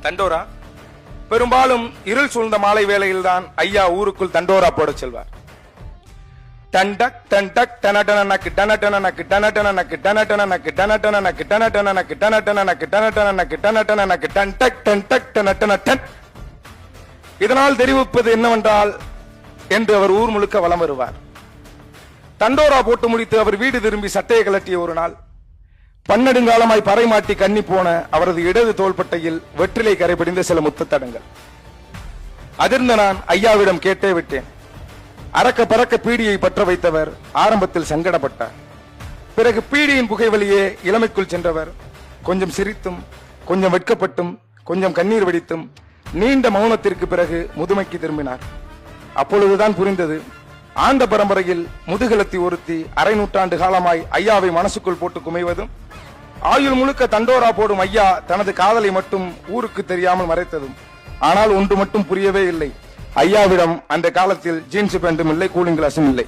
தண்டோரா. பெரும்பாலும் இருள் சூழ்ந்த மாலை வேளையில்தான் ஐயா ஊருக்குள் தண்டோரா போட செல்வார். டண்டக் டண்டக் டனடனனக்கு டனடனனக்கு டனடனனக்கு டனடனனக்கு டனடனனக்கு டனடனனக்கு டனடனனக்கு டனடனனக்கு டனடனனக்கு டண்டக் டண்டக் டனடனடன். இதனால் தெரிவிப்பது என்னவென்றால் என்று அவர் ஊர் முழுக்க வலம் வருவார். தண்டோரா போட்டு முடித்து அவர் வீடு திரும்பி சட்டையை கலட்டிய ஒரு நாள், பன்னெடுங்காலமாய் பறை மாட்டி கன்னி போன அவரது இடது தோள்பட்டையில் வெற்றிலை கரைபிடிந்த சில முத்தத்தடங்கள். அதிர்ந்த நான் ஐயாவிடம் கேட்டே விட்டேன். அறக்க பறக்க பீடியை பற்ற வைத்தவர் ஆரம்பத்தில் சங்கடப்பட்டார். பிறகு பீடியின் புகை வழியே இளமைக்குள் சென்றவர் கொஞ்சம் சிரித்தும் கொஞ்சம் வெட்கப்பட்டும் கொஞ்சம் கண்ணீர் வெடித்தும் நீண்ட மௌனத்திற்கு பிறகு முதுமைக்கு திரும்பினார். அப்பொழுதுதான் புரிந்தது, ஆண்ட பரம்பரையில் முதுகலத்தி ஒருத்தி அரை நூற்றாண்டு காலமாய் ஐயாவை மனசுக்குள் போட்டு குமைவதும், ஆயுள் முழுக்க தண்டோரா போடும் ஐயா தனது காதலை மட்டும் ஊருக்கு தெரியாமல் மறைத்ததும். ஆனால் ஒன்று மட்டும் புரியவே இல்லை, ஐயாவிடம் அந்த காலத்தில் ஜீன்ஸ் பேண்டும் இல்லை, கூலிங் கிளாஸும் இல்லை.